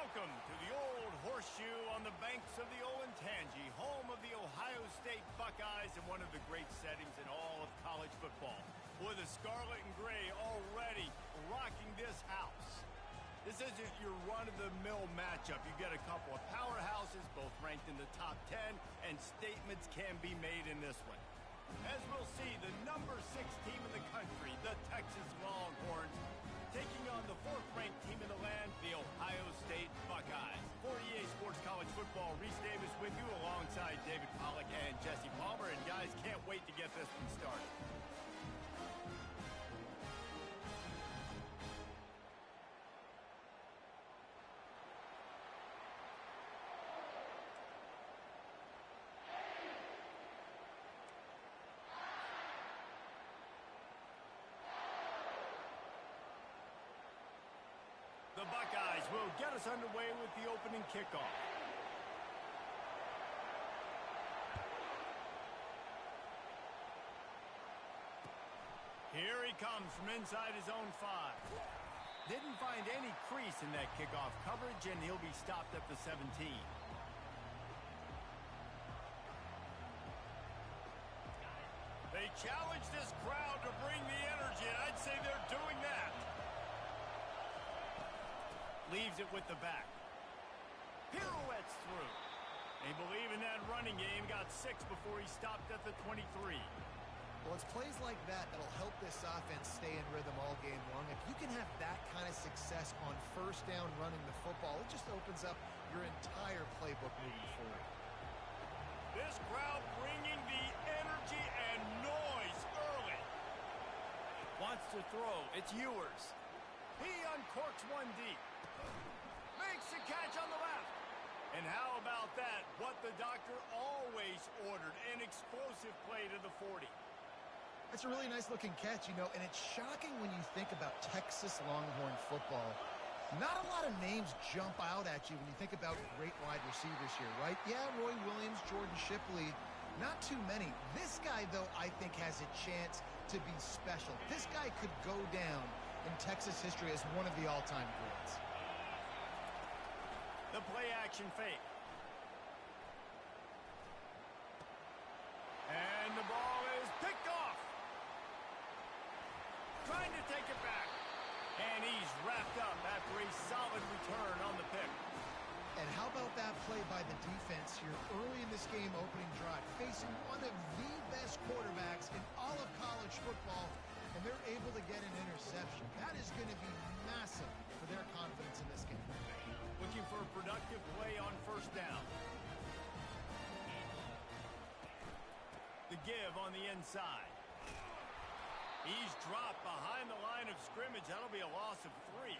Welcome to the Old Horseshoe on the banks of the Olentangy, home of the Ohio State Buckeyes and one of the great settings in all of college football. Boy, the scarlet and gray already rocking this house. This isn't your run-of-the-mill matchup. You get a couple of powerhouses, both ranked in the top 10, and statements can be made in this one. As we'll see, the number 6 team in the country, the Texas Longhorns, taking on the 4th-ranked team in the land, the Ohio State Buckeyes. For EA Sports College Football, Reese Davis with you alongside David Pollack and Jesse Palmer. And guys, can't wait to get this one started. The Buckeyes will get us underway with the opening kickoff. Here he comes from inside his own 5. Didn't find any crease in that kickoff coverage, and he'll be stopped at the 17. They challenge this crowd to bring the energy, and I'd say they're doing that. Leaves it with the back. Pirouettes through. They believe in that running game. Got 6 before he stopped at the 23. Well, it's plays like that that'll help this offense stay in rhythm all game long. If you can have that kind of success on first down running the football, it just opens up your entire playbook moving forward. This crowd bringing the energy and noise early. Wants to throw. It's Ewers. He uncorks one deep. Makes the catch on the left. And how about that? What the doctor always ordered, an explosive play to the 40. That's a really nice-looking catch, you know, and it's shocking when you think about Texas Longhorn football. Not a lot of names jump out at you when you think about great wide receivers here, right? Yeah, Roy Williams, Jordan Shipley, not too many. This guy, though, I think has a chance to be special. This guy could go down in Texas history as one of the all-time greats. The play-action fake. And the ball is picked off. Trying to take it back. And he's wrapped up after a solid return on the pick. And how about that play by the defense here early in this game opening drive, facing one of the best quarterbacks in all of college football, and they're able to get an interception. That is going to be massive for their confidence in this game. Looking for a productive play on first down. The give on the inside. He's dropped behind the line of scrimmage. That'll be a loss of 3.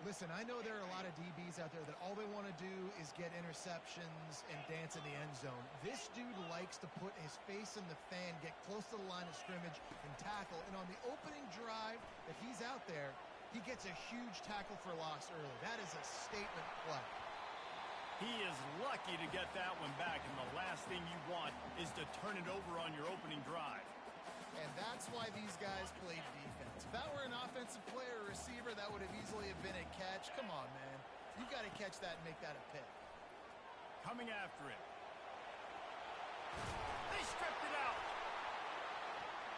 Listen, I know there are a lot of DBs out there that all they want to do is get interceptions and dance in the end zone. This dude likes to put his face in the fan, get close to the line of scrimmage, and tackle. And on the opening drive that he's out there, he gets a huge tackle for loss early. That is a statement play. He is lucky to get that one back, and the last thing you want is to turn it over on your opening drive. And that's why these guys played defense. If that were an offensive player or receiver, that would have easily have been a catch. Come on, man. You got to catch that and make that a pick. Coming after it. They stripped it out.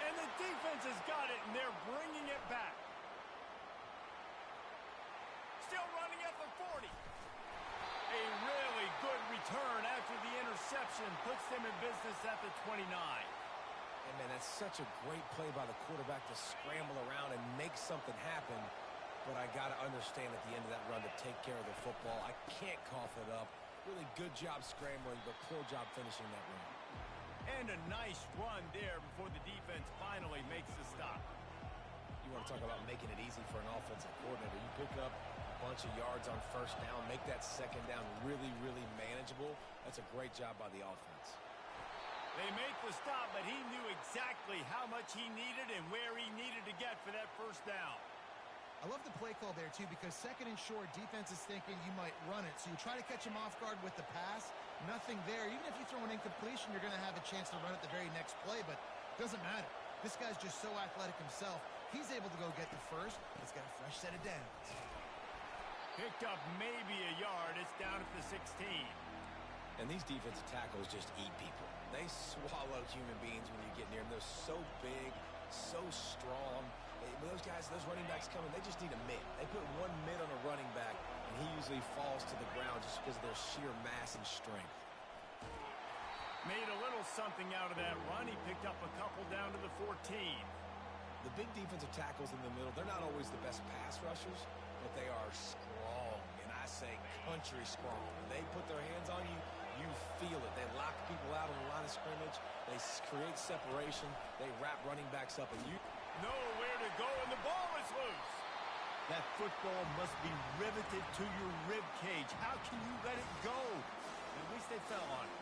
And the defense has got it, and they're bringing it back. Still running at the 40. A really good return after the interception puts them in business at the 29. And, man, that's such a great play by the quarterback to scramble around and make something happen. But I got to understand at the end of that run to take care of the football. I can't cough it up. Really good job scrambling, but poor job finishing that run. And a nice run there before the defense finally makes the stop. You want to talk about making it easy for an offensive coordinator. You pick up a bunch of yards on first down, make that second down really, really manageable. That's a great job by the offense. They make the stop, but he knew exactly how much he needed and where he needed to get for that first down. I love the play call there, too, because second and short, defense is thinking you might run it. So you try to catch him off guard with the pass. Nothing there. Even if you throw an incompletion, you're going to have a chance to run it the very next play, but it doesn't matter. This guy's just so athletic himself. He's able to go get the first. He's got a fresh set of downs. Picked up maybe a yard. It's down at the 16. And these defensive tackles just eat people. They swallow human beings when you get near them. They're so big, so strong. When those guys, those running backs come in, they just need a mid. They put one mid on a running back, and he usually falls to the ground just because of their sheer mass and strength. Made a little something out of that run. He picked up a couple down to the 14. The big defensive tackles in the middle, they're not always the best pass rushers, but they are strong, and I say country strong. When they put their hands on you, you feel it. They lock people out on the line of scrimmage. They create separation. They wrap running backs up, and you nowhere to go, and the ball is loose. That football must be riveted to your rib cage. How can you let it go? At least they fell on it.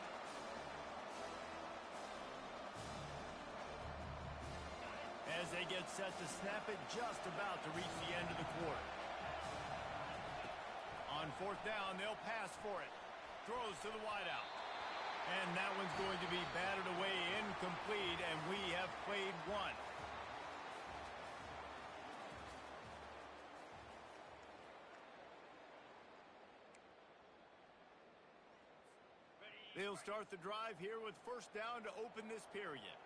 As they get set to snap it, just about to reach the end of the quarter. On fourth down, they'll pass for it. Throws to the wideout. And that one's going to be batted away, incomplete, and we have played one. They'll start the drive here with first down to open this period.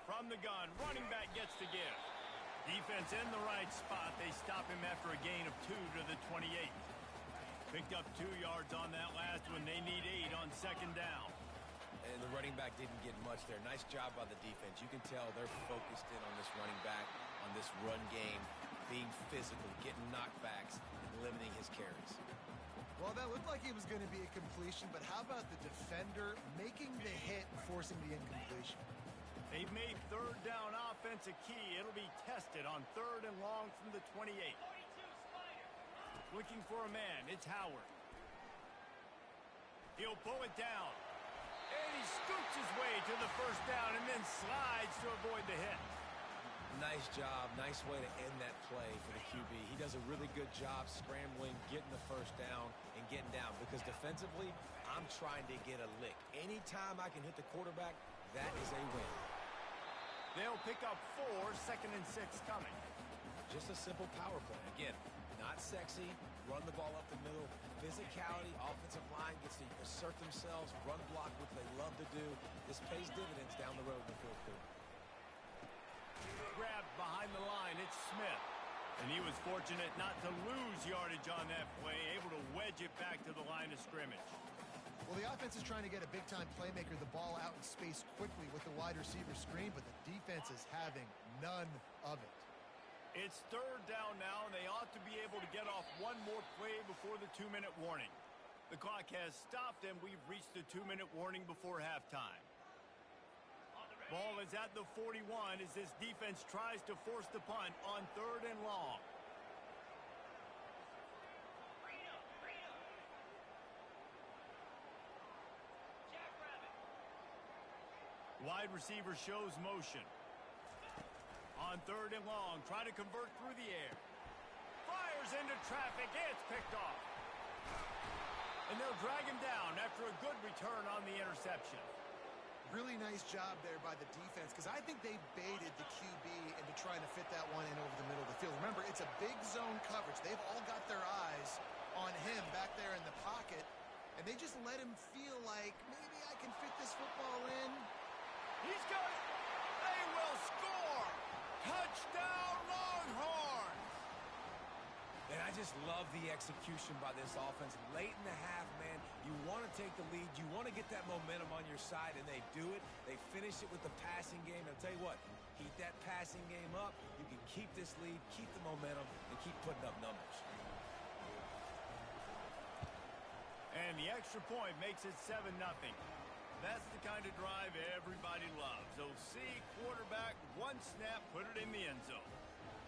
From the gun, running back gets to give. Defense in the right spot. They stop him after a gain of 2 to the 28. Picked up 2 yards on that last one. They need 8 on second down. And the running back didn't get much there. Nice job by the defense. You can tell they're focused in on this running back, on this run game, being physical, getting knockbacks, and limiting his carries. Well, that looked like it was going to be a completion, but how about the defender making the hit and forcing the incompletion? They've made third down offense a key. It'll be tested on third and long from the 28. Looking for a man. It's Howard. He'll pull it down. And he scoots his way to the first down and then slides to avoid the hit. Nice job. Nice way to end that play for the QB. He does a really good job scrambling, getting the first down, and getting down. Because defensively, I'm trying to get a lick. Anytime I can hit the quarterback, that is a win. They'll pick up 4, second and 6 coming. Just a simple power play. Again, not sexy, run the ball up the middle, physicality, offensive line gets to assert themselves, run block, which they love to do. This pays dividends down the road in the fourth quarter. Grabbed behind the line, it's Smith. And he was fortunate not to lose yardage on that play, able to wedge it back to the line of scrimmage. Well, the offense is trying to get a big-time playmaker the ball out in space quickly with the wide receiver screen, but the defense is having none of it. It's third down now, and they ought to be able to get off one more play before the 2-minute warning. The clock has stopped, and we've reached the 2-minute warning before halftime. Ball is at the 41 as this defense tries to force the punt on third and long. Wide receiver shows motion. On third and long, trying to convert through the air. Fires into traffic. It's picked off. And they'll drag him down after a good return on the interception. Really nice job there by the defense, because I think they baited the QB into trying to fit that one in over the middle of the field. Remember, it's a big zone coverage. They've all got their eyes on him back there in the pocket, and they just let him feel like, maybe I can fit this football in. He's got it. They will score. Touchdown, Longhorns. And I just love the execution by this offense. Late in the half, man, you want to take the lead. You want to get that momentum on your side, and they do it. They finish it with the passing game. I'll tell you what, keep that passing game up. You can keep this lead, keep the momentum, and keep putting up numbers. And the extra point makes it 7-0. That's the kind of drive everybody loves. OC, quarterback, one snap, put it in the end zone.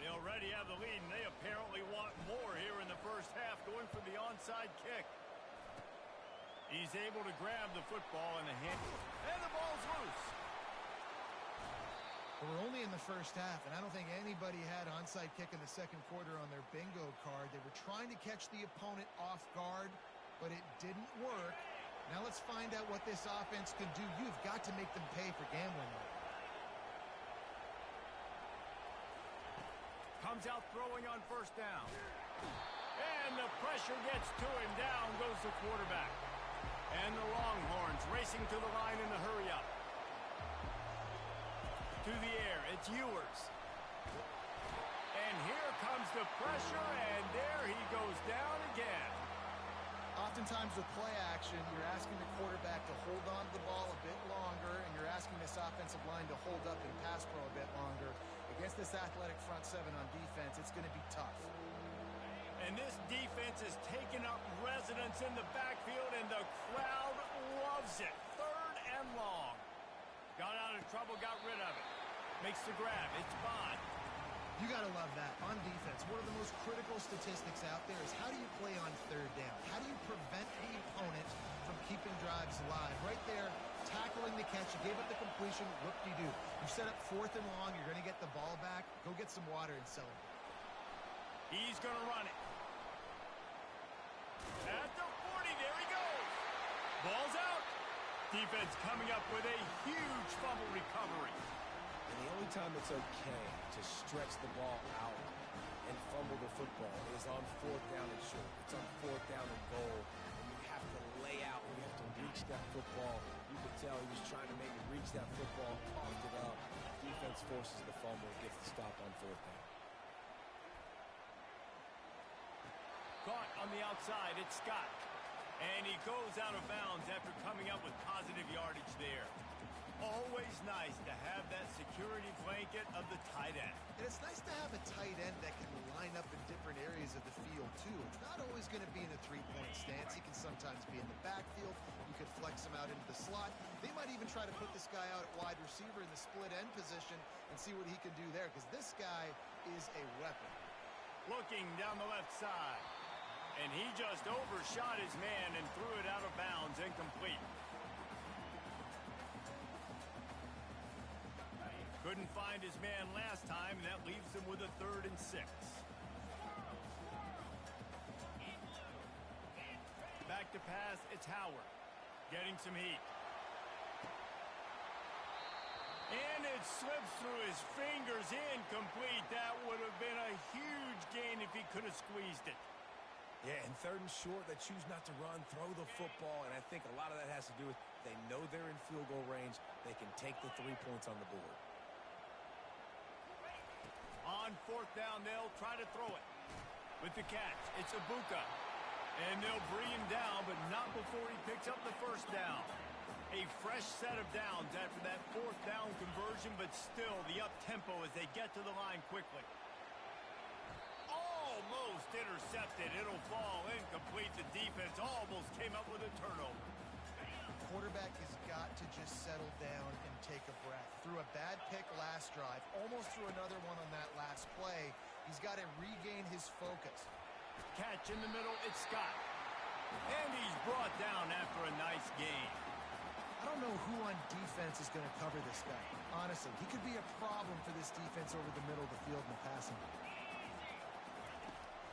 They already have the lead, and they apparently want more here in the first half, going for the onside kick. He's able to grab the football in the hand, and the ball's loose. We're only in the first half, and I don't think anybody had onside kick in the second quarter on their bingo card. They were trying to catch the opponent off guard, but it didn't work. Now let's find out what this offense can do. You've got to make them pay for gambling. comes out throwing on first down. And the pressure gets to him. Down goes the quarterback. And the Longhorns racing to the line in the hurry up. To the air, it's Ewers. And here comes the pressure, and there he goes down again. Oftentimes with play action, you're asking the quarterback to hold on to the ball a bit longer, and you're asking this offensive line to hold up in pass pro a bit longer. Against this athletic front seven on defense, it's going to be tough. And this defense is taking up residence in the backfield, and the crowd loves it. Third and long. Got out of trouble, got rid of it. Makes the grab. It's Bond. You got to love that. On defense, one of the most critical statistics out there is how do you play on third down? How do you prevent the opponent from keeping drives alive? Right there, tackling the catch. You gave up the completion. Whoop-de-doo. You set up fourth and long. You're going to get the ball back. Go get some water and celebrate. He's going to run it. At the 40, there he goes. Ball's out. Defense coming up with a huge fumble recovery. And the only time it's okay to stretch the ball out and fumble the football is on fourth down and short. It's on fourth down and goal. And you have to lay out. You have to reach that football. You could tell he was trying to maybe reach that football, coughed it up. Defense forces the fumble, gets the stop on fourth down. Caught on the outside, it's Scott. And he goes out of bounds after coming up with positive yardage there. Always nice to have that security blanket of the tight end. And it's nice to have a tight end that can line up in different areas of the field, too. It's not always going to be in a three-point stance. He can sometimes be in the backfield. You could flex him out into the slot. They might even try to put this guy out at wide receiver in the split end position and see what he can do there, because this guy is a weapon. Looking down the left side. And he just overshot his man and threw it out of bounds, incomplete. Couldn't find his man last time, and that leaves him with a 3rd and 6. Back to pass, it's Howard. Getting some heat. And it slips through his fingers, incomplete. That would have been a huge gain if he could have squeezed it. Yeah, and 3rd and short, they choose not to run, throw the football, and I think a lot of that has to do with they know they're in field goal range. They can take the 3 points on the board. On fourth down, they'll try to throw it. With the catch, it's Ibuka. And they'll bring him down, but not before he picks up the first down. A fresh set of downs after that 4th down conversion, but still the up-tempo as they get to the line quickly. Almost intercepted. It'll fall incomplete. The defense almost came up with a turnover. Quarterback has got to just settle down and take a breath. Threw a bad pick last drive, almost threw another one on that last play. He's got to regain his focus. Catch in the middle, it's Scott. And he's brought down after a nice gain. I don't know who on defense is going to cover this guy. Honestly, he could be a problem for this defense over the middle of the field in the passing game.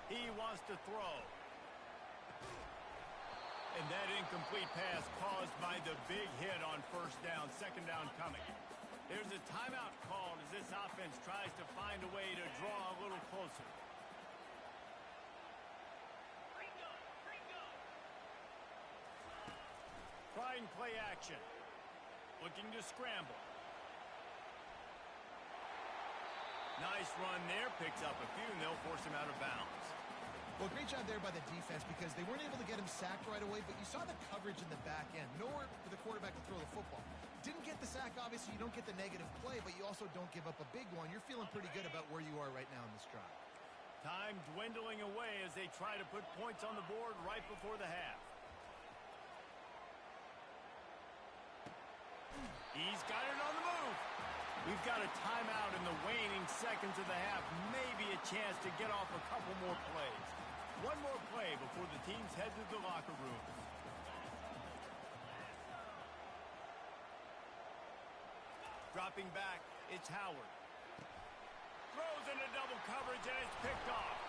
He wants to throw. And that incomplete pass caused by the big hit on first down. 2nd down coming. There's a timeout called as this offense tries to find a way to draw a little closer. Trying play action. Looking to scramble. Nice run there. Picks up a few, and they'll force him out of bounds. Well, great job there by the defense because they weren't able to get him sacked right away, but you saw the coverage in the back end. Nowhere for the quarterback to throw the football. Didn't get the sack, obviously. You don't get the negative play, but you also don't give up a big one. You're feeling pretty good about where you are right now in this drive. Time dwindling away as they try to put points on the board right before the half. He's got it on the move. We've got a timeout in the waning seconds of the half. Maybe a chance to get off a couple more plays. One more play before the teams head to the locker room. Dropping back, it's Howard. Throws into double coverage, and it's picked off.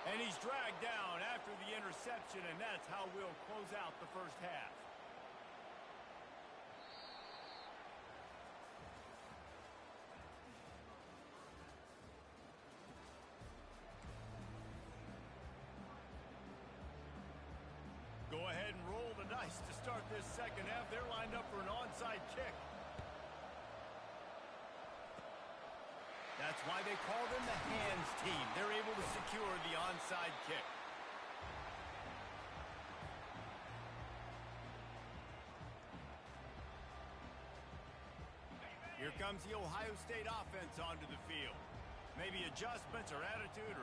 And he's dragged down after the interception, and that's how we'll close out the first half. nice to start this second half. They're lined up for an onside kick. That's why they call them the hands team. They're able to secure the onside kick. Here comes the Ohio State offense onto the field. Maybe adjustments or attitude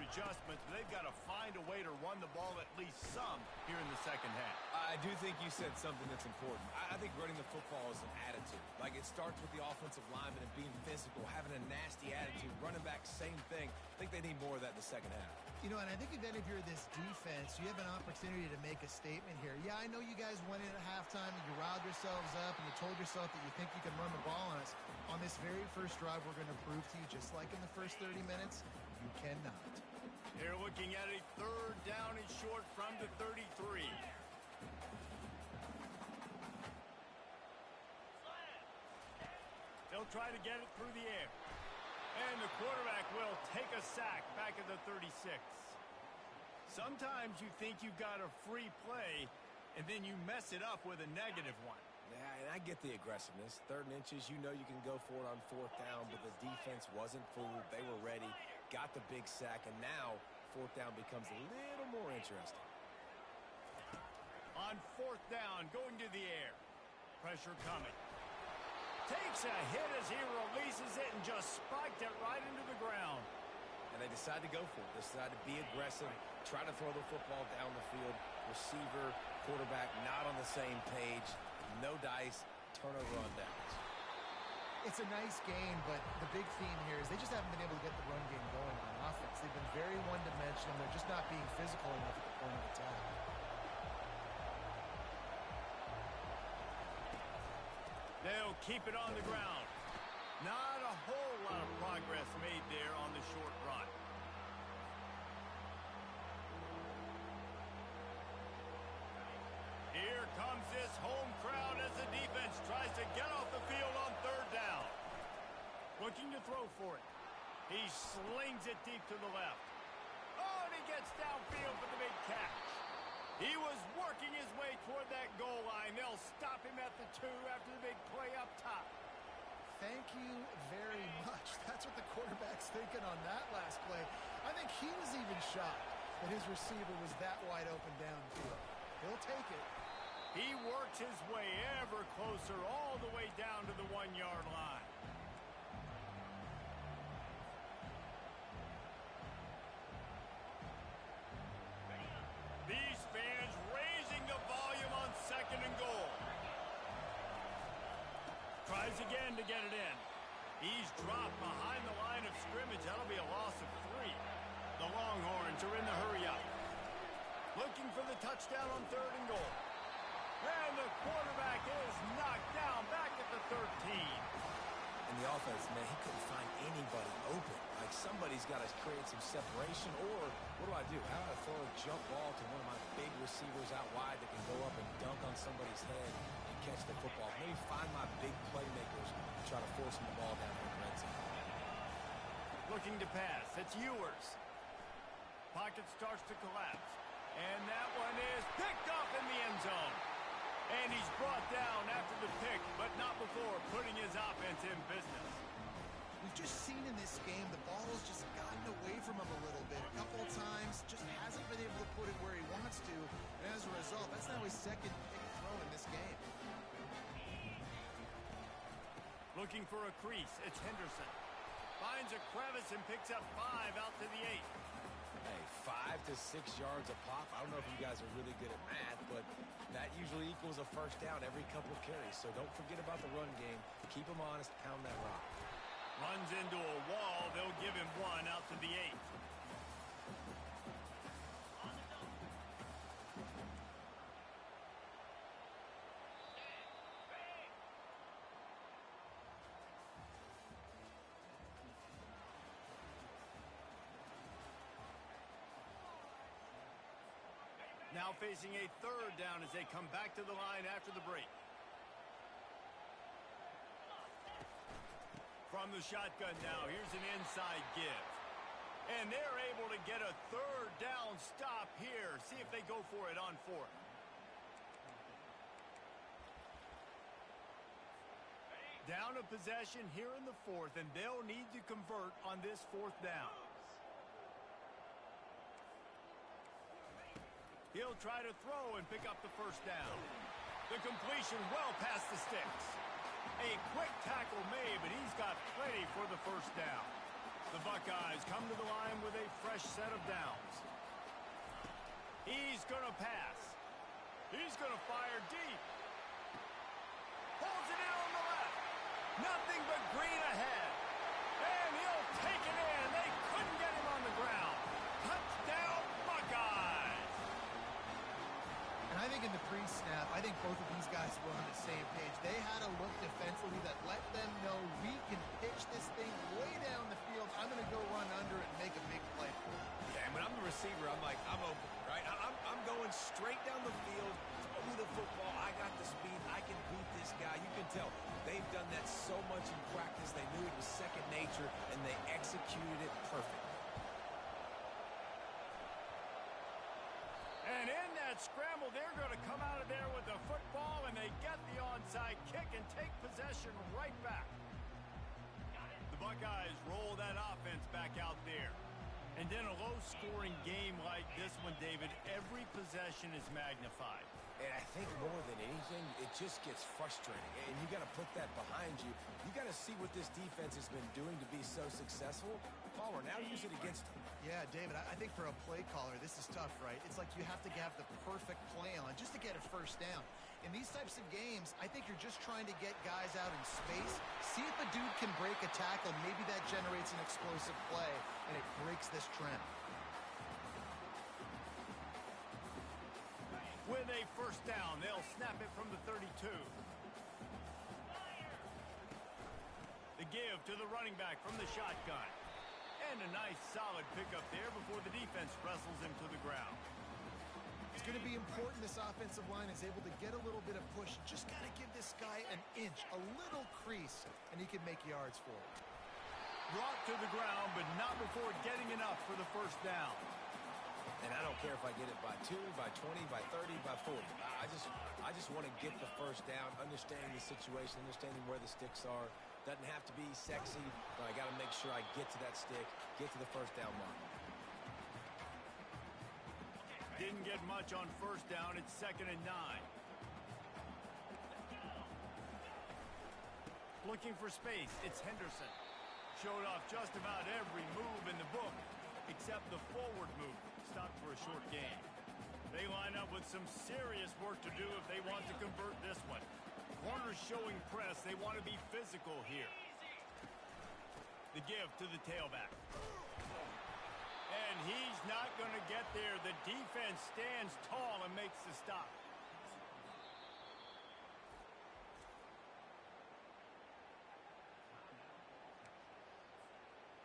adjustments, but they've got to find a way to run the ball at least some here in the second half. I do think you said something that's important. I think running the football is an attitude. Like, it starts with the offensive lineman and being physical, having a nasty attitude. Running back, same thing. I think they need more of that in the second half. You know, and I think if you're this defense, you have an opportunity to make a statement here. Yeah, I know you guys went in at halftime and you riled yourselves up and you told yourself that you think you can run the ball on us. On this very first drive, we're going to prove to you, just like in the first 30 minutes, you cannot. They're looking at a third down and short from the 33. They'll try to get it through the air. And the quarterback will take a sack back at the 36. Sometimes you think you've got a free play, and then you mess it up with a negative one. Yeah, and I get the aggressiveness. 3rd and inches, you know you can go for it on 4th down, but the defense wasn't fooled. They were ready, got the big sack, and now 4th down becomes a little more interesting. On 4th down, going to the air. Pressure coming. Takes a hit as he releases it and just spiked it right into the ground. And they decide to go for it. They decide to be aggressive, try to throw the football down the field. Receiver, quarterback not on the same page. No dice, turnover on downs. It's a nice game, but the big theme here is they just haven't been able to get the run game going on offense. They've been very one-dimensional. They're just not being physical enough at the point of attack. They'll keep it on the ground. Not a whole lot of progress made there on the short run. Here comes this home crowd as the defense tries to get off the field on 3rd down. Looking to throw for it. He slings it deep to the left. Oh, and he gets downfield for the big catch. He was working his way toward that goal line. They'll stop him at the 2 after the big play up top. Thank you very much. That's what the quarterback's thinking on that last play. I think he was even shocked that his receiver was that wide open downfield. He'll take it. He works his way ever closer all the way down to the 1-yard line. These fans raising the volume on 2nd and goal. Tries again to get it in. He's dropped behind the line of scrimmage. That'll be a loss of 3. The Longhorns are in the hurry up. Looking for the touchdown on 3rd and goal. And the quarterback is knocked down back at the 13. And the offense, man, he couldn't find anybody open. Like, somebody's got to create some separation, or what do? How do I throw a jump ball to one of my big receivers out wide that can go up and dunk on somebody's head and catch the football? Maybe find my big playmakers and try to force them the ball down in the red zone. Looking to pass. It's Ewers. Pocket starts to collapse. And that one is picked up in the end zone. And he's brought down after the pick, but not before putting his offense in business. We've just seen in this game the ball has just gotten away from him a little bit. A couple of times, just hasn't been able to put it where he wants to. And as a result, that's now his 2nd pick throw in this game. Looking for a crease. It's Henderson. Finds a crevice and picks up 5 out to the 8. Hey, 5 to 6 yards a pop. I don't know if you guys are really good at math, but that usually equals a first down every couple of carries. So don't forget about the run game. Keep them honest. Pound that rock. Runs into a wall. They'll give him 1 out to the 8. Now facing a 3rd down as they come back to the line after the break. From the shotgun now, here's an inside give. And they're able to get a 3rd down stop here. See if they go for it on 4th. Down a possession here in the fourth, and they'll need to convert on this fourth down. He'll try to throw and pick up the first down. The completion well past the sticks. A quick tackle made, but he's got plenty for the first down. The Buckeyes come to the line with a fresh set of downs. He's going to pass. He's going to fire deep. Holds it in on the left. Nothing but green ahead. And he'll take it in. They couldn't get him on the ground. Touchdown, Buckeyes. And I think in the pre-snap, I think both of these guys were on the same page. They had a look defensively that let them know we can pitch this thing way down the field. I'm going to go run under it and make a big play for it. Yeah, and when I'm the receiver, I'm like, I'm open, right? I'm going straight down the field, throw me the football. I got the speed. I can beat this guy. You can tell they've done that so much in practice. They knew it was second nature, and they executed it perfectly. And in that scramble, they're going to come out of there with the football, and they get the onside kick and take possession right back. The Buckeyes roll that offense back out there. And in a low-scoring game like this one, David, every possession is magnified. And I think more than anything, it just gets frustrating. And you got to put that behind you. You got to see what this defense has been doing to be so successful. Palmer, now use it against them. Yeah, David, I think for a play caller, this is tough, right? It's like you have to have the perfect play on just to get a first down. In these types of games, I think you're just trying to get guys out in space, see if a dude can break a tackle. Maybe that generates an explosive play, and it breaks this trend. With a first down, they'll snap it from the 32. The give to the running back from the shotgun. And a nice solid pickup there before the defense wrestles him to the ground. It's going to be important this offensive line is able to get a little bit of push. Just got to give this guy an inch, a little crease, and he can make yards for it. Brought to the ground, but not before getting enough for the first down. And I don't care if I get it by 2, by 20, by 30, by 40. I just want to get the first down, understanding the situation, understanding where the sticks are. Doesn't have to be sexy, but I got to make sure I get to that stick, get to the first down mark. Didn't get much on first down. It's 2nd and 9. Looking for space. It's Henderson. Showed off just about every move in the book, except the forward move. Stopped for a short gain. They line up with some serious work to do if they want to convert this one. Corners showing press. They want to be physical here. The give to the tailback. And he's not going to get there. The defense stands tall and makes the stop.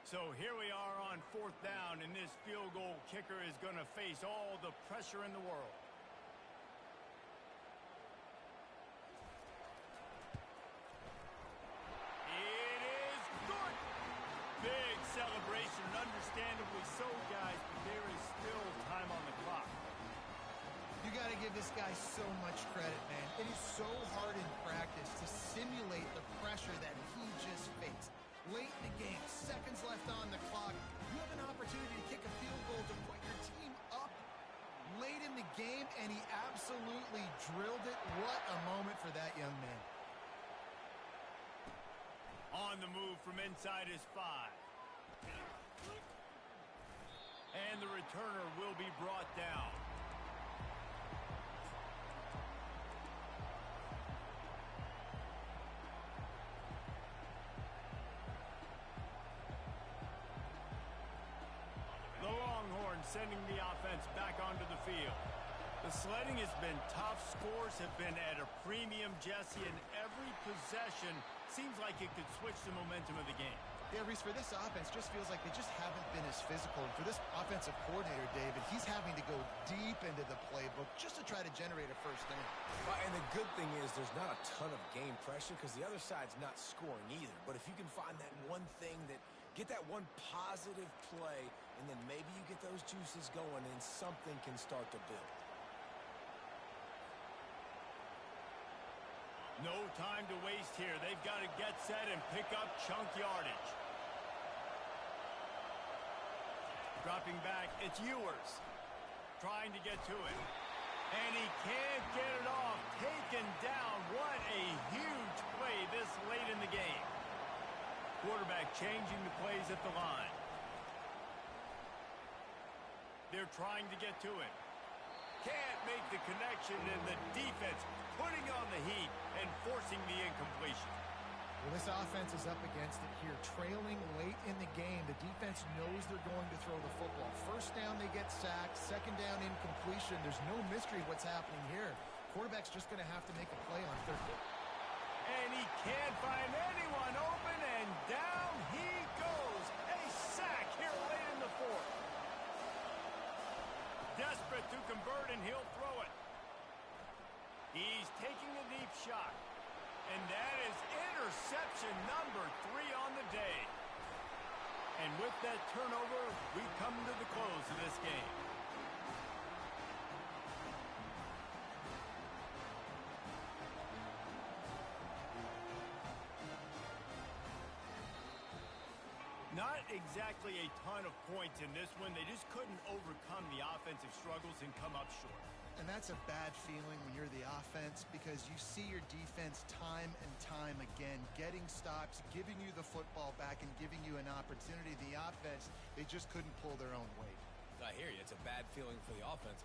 So here we are on 4th down, and this field goal kicker is going to face all the pressure in the world. It is good. Big celebration, and understandably so, guys, but there is still time on the clock. You got to give this guy so much credit, man. It is so hard in practice to simulate the pressure that he just faced. Late in the game, seconds left on the clock. You have an opportunity to kick a field goal to put your team up late in the game, and he absolutely drilled it. What a moment for that young man. On the move from inside his 5. And the returner will be brought down. The Longhorns sending the offense back onto the field. The sledding has been tough. Scores have been at a premium, Jesse, and every possession seems like it could switch the momentum of the game. Yeah, Reese, for this offense, just feels like they just haven't been as physical. And for this offensive coordinator, David, he's having to go deep into the playbook just to try to generate a first down. And the good thing is there's not a ton of game pressure because the other side's not scoring either. But if you can find that one thing that get that one positive play, and then maybe you get those juices going and something can start to build. No time to waste here. They've got to get set and pick up chunk yardage. Dropping back, it's Ewers. Trying to get to it. And he can't get it off. Taken down. What a huge play this late in the game. Quarterback changing the plays at the line. They're trying to get to it. Can't make the connection, and the defense putting on the heat and forcing the incompletion. Well, this offense is up against it here. Trailing late in the game, the defense knows they're going to throw the football. First down, they get sacked. Second down, incompletion. There's no mystery what's happening here. Quarterback's just going to have to make a play on third down. And he can't find anyone open, and down he goes. A sack here late in the fourth. Desperate to convert, and he'll throw it. He's taking a deep shot. And that is interception number 3 on the day. And with that turnover, we come to the close of this game. Not exactly a ton of points in this one. They just couldn't overcome the offensive struggles and come up short. And that's a bad feeling when you're the offense, because you see your defense time and time again getting stops, giving you the football back, and giving you an opportunity. The offense, they just couldn't pull their own weight. I hear you. It's a bad feeling for the offense, but